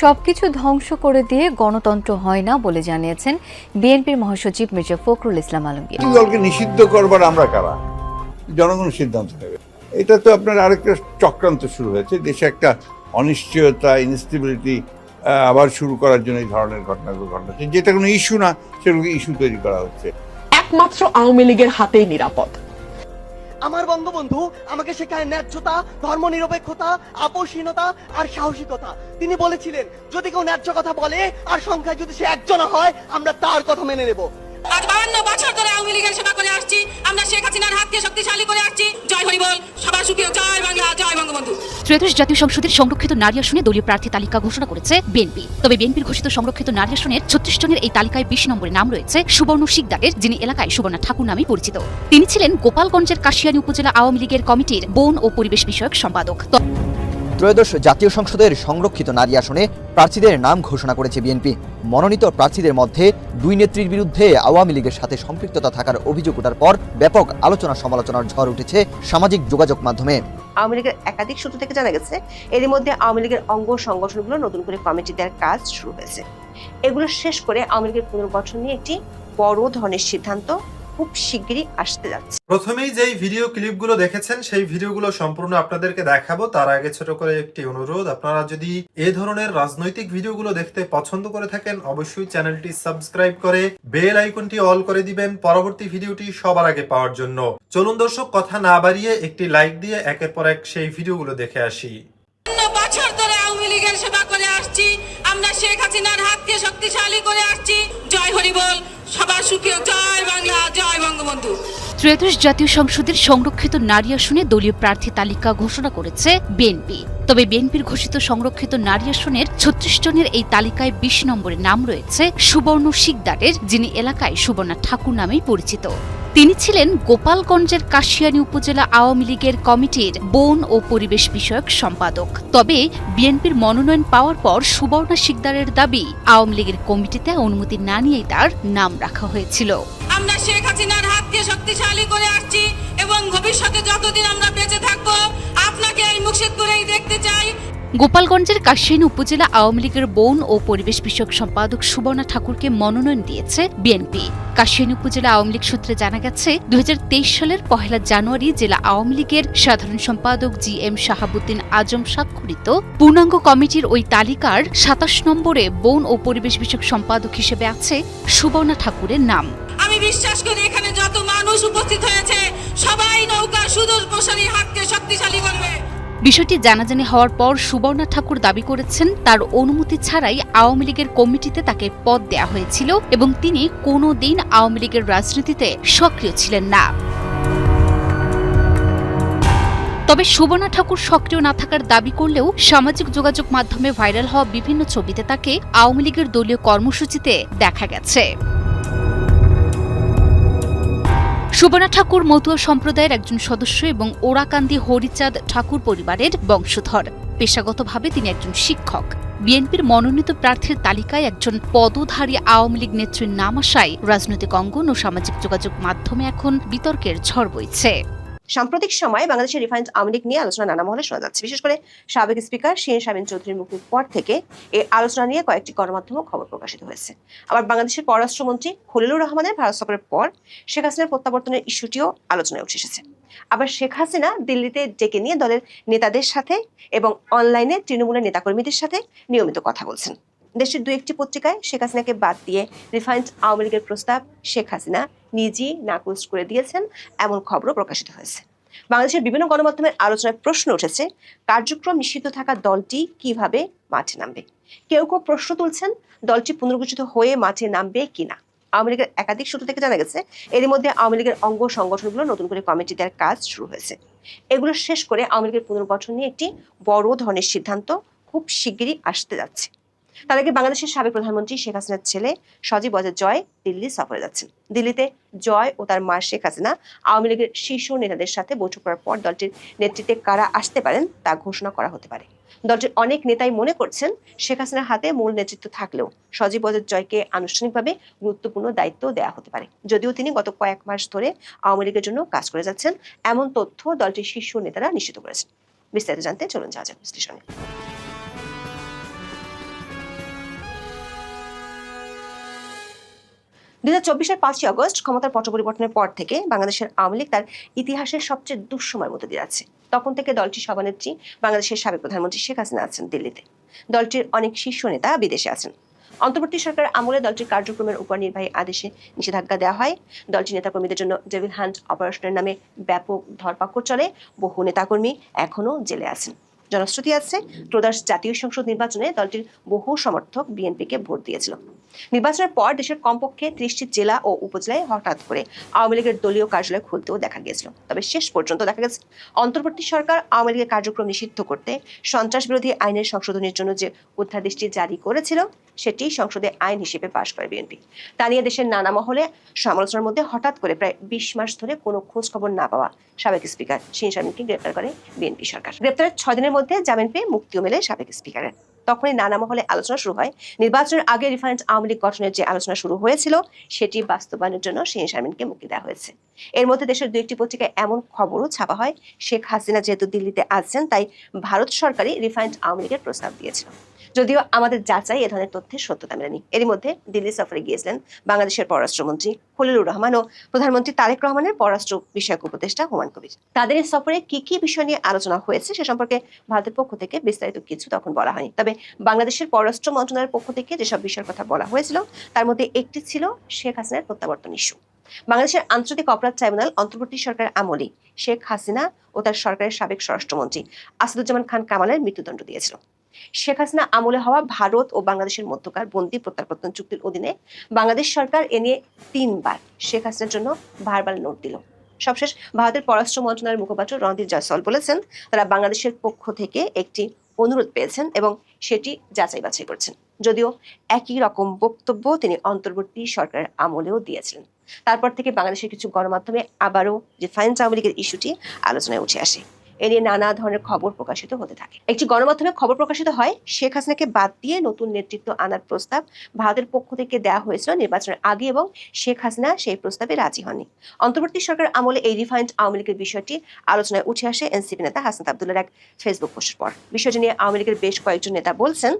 সবকিছু ধ্বংস করে দিয়ে গণতন্ত্র হয় না বলে জানিয়েছেন বিএনপির মহাসচিব মির্জা ফখরুল ইসলাম আলমগীর। দলকে নিষিদ্ধ করবার আমরা কারা, জনগণ সিদ্ধান্ত নেবে। এটা তো আপনার আরেকটা চক্রান্ত শুরু হয়েছে, দেশে একটা অনিশ্চয়তা, ইনস্টেবিলিটি আবার শুরু করার জন্য এই ধরনের ঘটনাগুলো ঘটছে, যেটা কোনো ইস্যু না সেগুলোকে ইস্যু তৈরি করা হচ্ছে। একমাত্র আওয়ামী লীগের হাতেই নিরাপদ। আমার বঙ্গবন্ধু আমাকে শেখায় ন্যায্যতা, ধর্মনিরপেক্ষতা, আপোষহীনতা আর সাহসিকতা। তিনি বলেছিলেন, যদি কেউ ন্যায্য কথা বলে আর সংখ্যায় যদি সে একজন হয়, আমরা তার কথা মেনে নেব। আজ 52 বছর ধরে আওয়ামী লীগের সেবা করে আসছি, আমরা শেখ হাসিনার হাতকে শক্তিশালী করে আসছি। জয় হরিবল, সবার সুখে জয় বাংলা, জয় বঙ্গবন্ধু। ত্রয়োদশ জাতীয় সংসদের সংরক্ষিত নারী আসনে দলীয় প্রার্থী তালিকা ঘোষণা করেছে বিএনপি। তবে বিএনপির ঘোষিত সংরক্ষিত নারী আসনের 36 জনের এই তালিকায় 20 নম্বরে নাম রয়েছে সুবর্ণ শিকদারের, যিনি এলাকায় সুবর্ণা ঠাকুর নামে পরিচিত। তিনি ছিলেন গোপালগঞ্জের কাশিয়ানী উপজেলা আওয়ামী লীগের কমিটির বন ও পরিবেশ বিষয়ক সম্পাদক। ত্রয়োদশ জাতীয় সংসদের সংরক্ষিত নারী আসনে প্রার্থীদের নাম ঘোষণা করেছে বিএনপি। মনোনীত প্রার্থীদের মধ্যে দুই নেত্রীর বিরুদ্ধে আওয়ামী লীগের সাথে সম্পৃক্ততা থাকার অভিযোগ ওঠার পর ব্যাপক আলোচনা সমালোচনার ঝড় উঠেছে সামাজিক যোগাযোগ মাধ্যমে। আওয়ামী লীগের একাধিক সূত্র থেকে জানা গেছে, এরই মধ্যে আওয়ামী লীগের অঙ্গ সংগঠনগুলো নতুন করে কমিটি দেওয়ার কাজ শুরু হয়েছে। এগুলো শেষ করে আওয়ামী লীগের পুনর্গঠন নিয়ে একটি বড় ধরনের সিদ্ধান্ত খুব শিগগিরই আসতে যাচ্ছে। প্রথমেই যেই ভিডিও ক্লিপগুলো দেখেছেন সেই ভিডিওগুলো সম্পূর্ণ আপনাদেরকে দেখাবো। তার আগে ছোট করে একটি অনুরোধ, আপনারা যদি এই ধরনের রাজনৈতিক ভিডিওগুলো দেখতে পছন্দ করে থাকেন অবশ্যই চ্যানেলটি সাবস্ক্রাইব করে বেল আইকনটি অল করে দিবেন পরবর্তী ভিডিওটি সবার আগে পাওয়ার জন্য। চলুন দর্শক, কথা না বাড়িয়ে একটি লাইক দিয়ে একের পর এক সেই ভিডিওগুলো দেখে আসি। 52 বছর ধরে আওয়ামী লীগের সেবা করে আসছি, আমরা শেখ হাসিনার হাতকে শক্তিশালী করে আসছি। জয় হরিবল, সবার সুখে জয় বাংলা, জয় বঙ্গবন্ধু। ত্রয়োদশ জাতীয় সংসদের সংরক্ষিত নারী আসনে দলীয় প্রার্থী তালিকা ঘোষণা করেছে বিএনপি। তবে বিএনপির ঘোষিত সংরক্ষিত নারী আসনের 36 জনের এই তালিকায় 20 নম্বরে নাম রয়েছে সুবর্ণ শিকদারের, যিনি এলাকায় সুবর্ণা ঠাকুর নামেই পরিচিত। তিনি ছিলেন গোপালগঞ্জের কাশিয়ানী উপজেলা আওয়ামী লীগের কমিটির বন ও পরিবেশ বিষয়ক সম্পাদক। তবে বিএনপির মনোনয়ন পাওয়ার পর সুবর্ণা শিকদারের দাবি, আওয়ামী লীগের কমিটিতে অনুমতি না নিয়েই তার নাম রাখা হয়েছিল। আমরা শেখ হাসিনার হাতকে শক্তিশালী করে আসছি এবং ভবিষ্যতে যতদিন আমরা বেঁচে থাকবো আপনাকে এই মুর্শিদপুরেই দেখতে চাই। গোপালগঞ্জের কাশিয়ানী উপজেলা আওয়ামী লীগের বন ও পরিবেশ বিষয়ক সম্পাদক সুবর্ণা ঠাকুরকে মনোনয়ন দিয়েছে বিএনপি। কাশিয়ানী উপজেলা আওয়ামী লীগ সূত্রে জানা গেছে, 2023 সালের 1 জানুয়ারি জেলা আওয়ামী লীগের সাধারণ সম্পাদক GM শাহাবুদ্দিন আজম স্বাক্ষরিত পূর্ণাঙ্গ কমিটির ওই তালিকার 27 নম্বরে বন ও পরিবেশ বিষয়ক সম্পাদক হিসেবে আছে সুবর্ণা ঠাকুরের নাম। আমি বিশ্বাস করি এখানে যত মানুষ উপস্থিত হয়েছে সবাই নৌকার সুদূর প্রসারী হাতকে শক্তিশালী করবে। বিষয়টি জানাজানি হওয়ার পর সুবর্ণা ঠাকুর দাবি করেছেন, তার অনুমতি ছাড়াই আওয়ামী লীগের কমিটিতে তাকে পদ দেয়া হয়েছিল এবং তিনি কোনোদিন আওয়ামী লীগের রাজনীতিতে সক্রিয় ছিলেন না। তবে সুবর্ণা ঠাকুর সক্রিয় না থাকার দাবি করলেও সামাজিক যোগাযোগ মাধ্যমে ভাইরাল হওয়া বিভিন্ন ছবিতে তাকে আওয়ামী লীগের দলীয় কর্মসূচিতে দেখা গেছে। সুবর্ণা ঠাকুর মতুয়া সম্প্রদায়ের একজন সদস্য এবং ওরাকান্দি হরিচাঁদ ঠাকুর পরিবারের বংশধর। পেশাগতভাবে তিনি একজন শিক্ষক। বিএনপির মনোনীত প্রার্থীর তালিকায় একজন পদধারী আওয়ামী লীগ নেত্রীর নাম আসায় রাজনৈতিক অঙ্গন ও সামাজিক যোগাযোগ মাধ্যমে এখন বিতর্কের ঝড় বইছে। সাম্প্রতিক সময়ে বাংলাদেশের রিফাইন্ড আওয়ামী লীগ নিয়ে আলোচনা নানা মহলে শোনা যাচ্ছে। বিশেষ করে সাবেক স্পিকার শিরিন শারমিন চৌধুরীর মুক্তির পর থেকে এই আলোচনা নিয়ে কয়েকটি গণমাধ্যমে খবর প্রকাশিত হয়েছে। আবার বাংলাদেশের পররাষ্ট্রমন্ত্রী খলিলুর রহমানের ভারত সফরের পর শেখ হাসিনার প্রত্যাবর্তনের ইস্যুটিও আলোচনায় উঠে এসেছে। আবার শেখ হাসিনা দিল্লিতে ডেকে নিয়ে দলের নেতাদের সাথে এবং অনলাইনে তৃণমূলের নেতাকর্মীদের সাথে নিয়মিত কথা বলছেন। দেশের 2-1টি পত্রিকায় শেখ হাসিনাকে বাদ দিয়ে রিফাইন্ড আওয়ামী লীগের প্রস্তাব শেখ হাসিনা নিজেই নাকচ করে দিয়েছেন, এমন খবরও প্রকাশিত হয়েছে। বাংলাদেশের বিভিন্ন গণমাধ্যমের আলোচনায় প্রশ্ন উঠেছে, কার্যক্রম নিষিদ্ধ থাকা দলটি কিভাবে মাঠে নামবে। কেউ কেউ প্রশ্ন তুলছেন, দলটি পুনর্গঠিত হয়ে মাঠে নামবে কিনা। আওয়ামী লীগের একাধিক সূত্র থেকে জানা গেছে, এরই মধ্যে আওয়ামী লীগের অঙ্গ সংগঠনগুলো নতুন করে কমিটি দেওয়ার কাজ শুরু হয়েছে। এগুলো শেষ করে আওয়ামী লীগের পুনর্গঠন নিয়ে একটি বড় ধরনের সিদ্ধান্ত খুব শিগগিরই আসতে যাচ্ছে। তার আগে বাংলাদেশের সাবেক প্রধানমন্ত্রী শেখ হাসিনার ছেলে সজীব ওয়াজেদ জয় দিল্লি সফরে যাচ্ছেন। দিল্লিতে জয় ও তার মা শেখ হাসিনা আওয়ামী লীগের শীর্ষ নেতাদের সাথে বৈঠক করার পর দলটির নেতৃত্বে কারা আসতে পারেন তা ঘোষণা করা হতে পারে। দলটির অনেক নেতাই মনে করছেন, শেখ হাসিনার হাতে মূল নেতৃত্ব থাকলেও সজীব ওয়াজেদ জয়কে আনুষ্ঠানিকভাবে গুরুত্বপূর্ণ দায়িত্ব দেওয়া হতে পারে। যদিও তিনি গত কয়েক মাস ধরে আওয়ামী লীগের জন্য কাজ করে যাচ্ছেন, এমন তথ্য দলটির শীর্ষ নেতারা নিশ্চিত করেছেন। বিস্তারিত জানতে চলুন যাওয়া যাক বিশ্লেষণে। 2024 5ই আগস্ট ক্ষমতার পট পরিবর্তনের পর থেকে বাংলাদেশের আওয়ামী লীগ তার ইতিহাসের সবচেয়ে দুঃসময়ের মধ্যে দিয়ে যাচ্ছে। তখন থেকে দলটির সভানেত্রী বাংলাদেশের সাবেক প্রধানমন্ত্রী শেখ হাসিনা আছেন দিল্লিতে। দলটির অনেক শীর্ষ নেতা বিদেশে আছেন। অন্তর্বর্তী সরকার আমলে দলটির কার্যক্রমের উপর নির্বাহী আদেশে নিষেধাজ্ঞা দেওয়া হয়। দলটির নেতাকর্মীদের জন্য ডেভিল হান্ট অপারেশনের নামে ব্যাপক ধরপাকড় চলে। বহু নেতাকর্মী এখনো জেলে আছেন। জনশ্রুতি আছে, ত্রয়োদশ জাতীয় সংসদ নির্বাচনে দলটির বহু সমর্থক বিএনপিকে ভোট দিয়েছিল। নির্বাচনের পর দেশের কমপক্ষে 30টি জেলা ও উপজেলায় হঠাৎ করে আওয়ামী লীগের দলীয় কার্যালয় খুলতেও দেখা গিয়েছিল। তবে শেষ পর্যন্ত দেখা গেছে অন্তর্বর্তী সরকার আওয়ামী লীগের কার্যক্রম নিষিদ্ধ করতে সন্ত্রাস বিরোধী আইনের সংশোধনের জন্য যে অধ্যাদেশটি জারি করেছিল সেটি সংসদে আইন হিসেবে পাশ করে বিএনপি। তা নিয়ে দেশের নানা মহলে সমালোচনার মধ্যে হঠাৎ করে প্রায় 20 মাস ধরে কোনো খোঁজ খবর না পাওয়া সাবেক স্পিকার শিরিন শারমিনকে গ্রেপ্তার করে বিএনপি সরকার। গ্রেপ্তারের 6 দিনের মধ্যে জামিন পেয়ে মুক্তিও মেলে সাবেক স্পিকারের। তখনই নানা মহলে আলোচনা শুরু হয়। নির্বাচনের আগে রিফাইন্ড আওয়ামী লীগ গঠনের যে আলোচনা শুরু হয়েছিল সেটি বাস্তবায়নের জন্য শিরিন শারমিনকে মুক্তি দেওয়া হয়েছে। এর মধ্যে দেশের 2-1টি পত্রিকায় এমন খবরও ছাপা হয়, শেখ হাসিনা যেহেতু দিল্লিতে আছেন তাই ভারত সরকারই রিফাইন্ড আওয়ামী লীগের প্রস্তাব দিয়েছিল। যদিও আমাদের যাচাই এ ধরনের তথ্যের সত্যতা মেলেনি। এরই মধ্যে দিল্লি সফরে গিয়েছিলেন বাংলাদেশের পররাষ্ট্রমন্ত্রী খলিলুর রহমান ও প্রধানমন্ত্রী তারেক রহমানের পররাষ্ট্র বিষয়ক উপদেষ্টা হুমায়ুন কবির। তাদের এই সফরে কি কি বিষয় নিয়ে আলোচনা হয়েছে সে সম্পর্কে ভারতের পক্ষ থেকে বিস্তারিত কিছু তখন বলা হয়নি। তবে বাংলাদেশের পররাষ্ট্র মন্ত্রণালয়ের পক্ষ থেকে যেসব বিষয়ের কথা বলা হয়েছিল তার মধ্যে একটি ছিল শেখ হাসিনার প্রত্যাবর্তন ইস্যু। বাংলাদেশের আন্তর্জাতিক অপরাধ ট্রাইব্যুনাল অন্তর্বর্তী সরকারের আমলে শেখ হাসিনা ও তার সরকারের সাবেক স্বরাষ্ট্রমন্ত্রী আসাদুজ্জামান খান কামালের মৃত্যুদণ্ড দিয়েছিল। শেখ হাসিনা আমলে হওয়া ভারত ও বাংলাদেশের মধ্যকার বন্দী প্রত্যাবর্তন চুক্তির অধীনে বাংলাদেশ সরকার এ নিয়ে 3 বার শেখ হাসিনার জন্য ভার্বাল নোট দিল। সবশেষ ভারতের পররাষ্ট্র মন্ত্রণালয়ের মুখপাত্র রণদীপ জয়সওয়াল বলেছেন তারা বাংলাদেশের পক্ষ থেকে একটি অনুরোধ পেয়েছেন এবং সেটি যাচাই বাছাই করছেন। যদিও একই রকম বক্তব্য তিনি অন্তর্বর্তী সরকারের আমলেও দিয়েছিলেন। তারপর থেকে বাংলাদেশের কিছু গণমাধ্যমে আবারও রিফাইন্ড আওয়ামী লীগের ইস্যুটি আলোচনায় উঠে আসে। এ নিয়ে নানা ধরনের খবর প্রকাশিত হতে থাকে। একটি গণমাধ্যমে খবর প্রকাশিত হয় শেখ হাসিনাকে বাদ দিয়ে নতুন নেতৃত্ব আনার প্রস্তাব ভারতের পক্ষ থেকে দেওয়া হয়েছিল নির্বাচনের আগে এবং শেখ হাসিনা সেই প্রস্তাবে রাজি হননি। অন্তর্বর্তী সরকার আমলে এই রিফাইন্ড আওয়ামী লীগের বিষয়টি আলোচনায় উঠে আসে এনসিপি নেতা হাসনাত আব্দুল্লাহর এক ফেসবুক পোস্টের পর। বিষয়টি নিয়ে আওয়ামী লীগের বেশ কয়েকজন নেতা বলছেন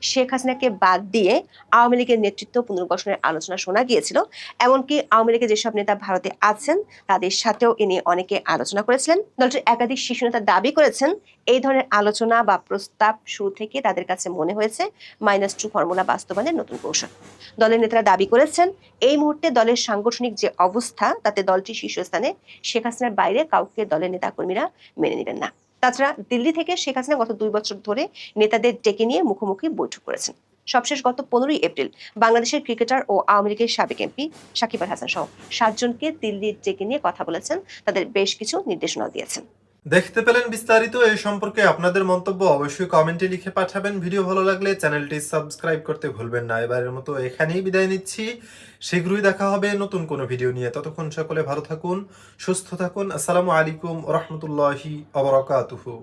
শেখ হাসিনাকে বাদ দিয়ে আওয়ামী লীগের নেতৃত্ব পুনর্গঠনের আলোচনা শোনা গিয়েছিল। এমনকি আওয়ামী লীগের যেসব নেতা ভারতে আছেন তাদের সাথেও এ নিয়ে অনেকে আলোচনা করেছিলেন। দলটির একাধিক শীর্ষ নেতা দাবি করেছেন এই ধরনের আলোচনা বা প্রস্তাব শুরু থেকে তাদের কাছে মনে হয়েছে -2 ফর্মুলা বাস্তবায়নের নতুন কৌশল। দলের নেতারা দাবি করেছেন এই মুহূর্তে দলের সাংগঠনিক যে অবস্থা তাতে দলটির শীর্ষস্থানে শেখ হাসিনার বাইরে কাউকে দলের নেতাকর্মীরা মেনে নেবেন না। তাছাড়া দিল্লি থেকে শেখ হাসিনা গত 2 বছর ধরে নেতাদের ডেকে নিয়ে মুখোমুখি বৈঠক করেছেন। সবশেষ গত 15ই এপ্রিল বাংলাদেশের ক্রিকেটার ও আওয়ামী লীগের সাবেক এমপি সাকিব আল হাসান সহ 7 জনকে দিল্লির ডেকে নিয়ে কথা বলেছেন, তাদের বেশ কিছু নির্দেশনা দিয়েছেন। দেখতে পেলেন বিস্তারিত। এই সম্পর্কে আপনাদের মন্তব্য অবশ্যই কমেন্টে লিখে পাঠাবেন। ভিডিও ভালো লাগলে চ্যানেলটি সাবস্ক্রাইব করতে ভুলবেন না। এবারের মতো এখানেই বিদায় নিচ্ছি। শীঘ্রই দেখা হবে নতুন কোনো ভিডিও নিয়ে। ততক্ষণ সকলে ভালো থাকুন, সুস্থ থাকুন। আসসালামু আলাইকুম ওয়া রাহমাতুল্লাহি ওয়া বারাকাতুহু।